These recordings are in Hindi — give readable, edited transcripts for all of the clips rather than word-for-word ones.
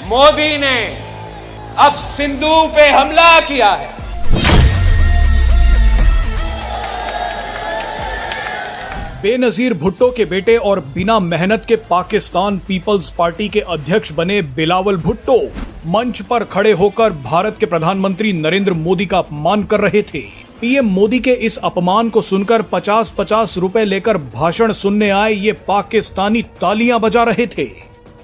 मोदी ने अब सिंधु पे हमला किया है। बेनजीर भुट्टो के बेटे और बिना मेहनत के पाकिस्तान पीपल्स पार्टी के अध्यक्ष बने बिलावल भुट्टो मंच पर खड़े होकर भारत के प्रधानमंत्री नरेंद्र मोदी का अपमान कर रहे थे। पीएम मोदी के इस अपमान को सुनकर 50-50 रुपए लेकर भाषण सुनने आए ये पाकिस्तानी तालियां बजा रहे थे।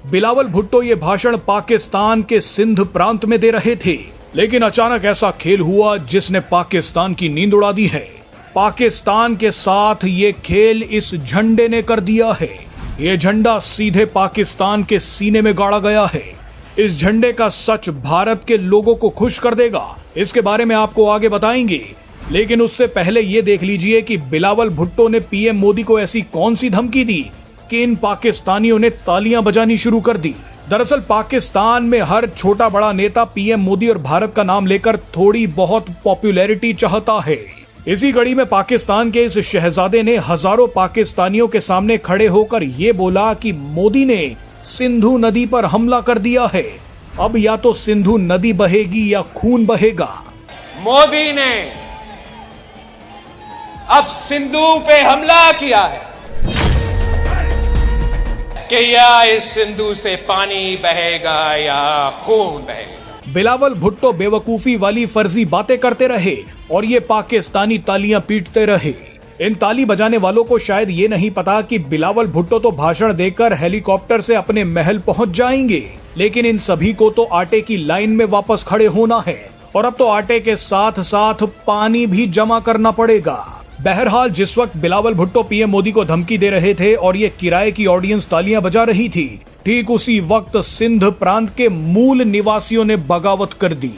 बिलावल भुट्टो ये भाषण पाकिस्तान के सिंध प्रांत में दे रहे थे, लेकिन अचानक ऐसा खेल हुआ जिसने पाकिस्तान की नींद उड़ा दी है। पाकिस्तान के साथ ये खेल इस झंडे ने कर दिया है। ये झंडा सीधे पाकिस्तान के सीने में गाड़ा गया है। इस झंडे का सच भारत के लोगों को खुश कर देगा। इसके बारे में आपको आगे बताएंगे, लेकिन उससे पहले ये देख लीजिए कि बिलावल भुट्टो ने पीएम मोदी को ऐसी कौन सी धमकी दी कि इन पाकिस्तानियों ने तालियां बजानी शुरू कर दी। दरअसल पाकिस्तान में हर छोटा बड़ा नेता पीएम मोदी और भारत का नाम लेकर थोड़ी बहुत पॉपुलैरिटी चाहता है। इसी कड़ी में पाकिस्तान के इस शहजादे ने हजारों पाकिस्तानियों के सामने खड़े होकर ये बोला कि मोदी ने सिंधु नदी पर हमला कर दिया है। अब या तो सिंधु नदी बहेगी या खून बहेगा। मोदी ने अब सिंधु पे हमला किया है कि या इस सिंधु से पानी बहेगा या खून बहेगा। बिलावल भुट्टो बेवकूफी वाली फर्जी बातें करते रहे और ये पाकिस्तानी तालियां पीटते रहे। इन ताली बजाने वालों को शायद ये नहीं पता कि बिलावल भुट्टो तो भाषण देकर हेलीकॉप्टर से अपने महल पहुंच जाएंगे, लेकिन इन सभी को तो आटे की लाइन में वापस खड़े होना है और अब तो आटे के साथ साथ पानी भी जमा करना पड़ेगा। बहरहाल जिस वक्त बिलावल भुट्टो पीएम मोदी को धमकी दे रहे थे और ये किराए की ऑडियंस तालियां बजा रही थी, ठीक उसी वक्त सिंध प्रांत के मूल निवासियों ने बगावत कर दी।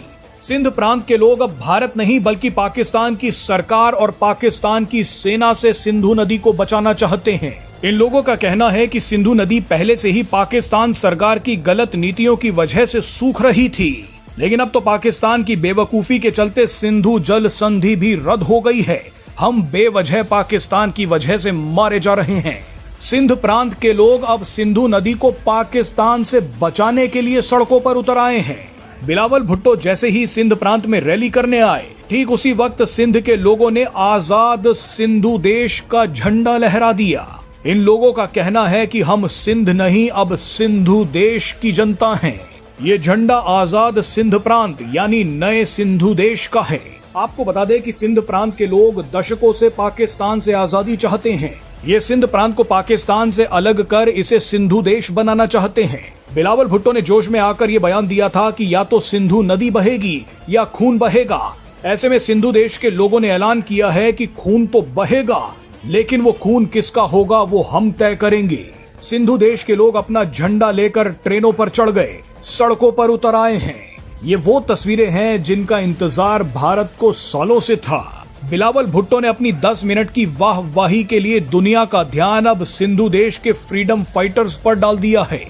सिंध प्रांत के लोग अब भारत नहीं बल्कि पाकिस्तान की सरकार और पाकिस्तान की सेना से सिंधु नदी को बचाना चाहते हैं। इन लोगों का कहना है कि सिंधु नदी पहले से ही पाकिस्तान सरकार की गलत नीतियों की वजह से सूख रही थी, लेकिन अब तो पाकिस्तान की बेवकूफी के चलते सिंधु जल संधि भी रद्द हो गई है। हम बेवजह पाकिस्तान की वजह से मारे जा रहे हैं। सिंध प्रांत के लोग अब सिंधु नदी को पाकिस्तान से बचाने के लिए सड़कों पर उतर आए हैं। बिलावल भुट्टो जैसे ही सिंध प्रांत में रैली करने आए, ठीक उसी वक्त सिंध के लोगों ने आजाद सिंधु देश का झंडा लहरा दिया। इन लोगों का कहना है कि हम सिंध नहीं अब सिंधु देश की जनता हैं। ये झंडा आजाद सिंध प्रांत यानी नए सिंधु देश का है। आपको बता दें कि सिंध प्रांत के लोग दशकों से पाकिस्तान से आजादी चाहते हैं। ये सिंध प्रांत को पाकिस्तान से अलग कर इसे सिंधु देश बनाना चाहते हैं। बिलावल भुट्टो ने जोश में आकर ये बयान दिया था कि या तो सिंधु नदी बहेगी या खून बहेगा। ऐसे में सिंधु देश के लोगों ने ऐलान किया है कि खून तो बहेगा, लेकिन वो खून किसका होगा वो हम तय करेंगे। सिंधु देश के लोग अपना झंडा लेकर ट्रेनों पर चढ़ गए, सड़कों पर उतर आए हैं। ये वो तस्वीरें हैं जिनका इंतजार भारत को सालों से था। बिलावल भुट्टो ने अपनी 10 मिनट की वाहवाही के लिए दुनिया का ध्यान अब सिंधु देश के फ्रीडम फाइटर्स पर डाल दिया है।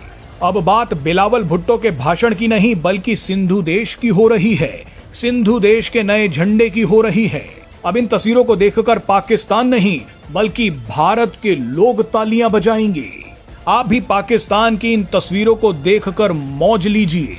अब बात बिलावल भुट्टो के भाषण की नहीं बल्कि सिंधु देश की हो रही है। सिंधु देश के नए झंडे की हो रही है। अब इन तस्वीरों को देखकर पाकिस्तान नहीं बल्कि भारत के लोग तालियां बजाएंगे। आप भी पाकिस्तान की इन तस्वीरों को देखकर मौज लीजिए।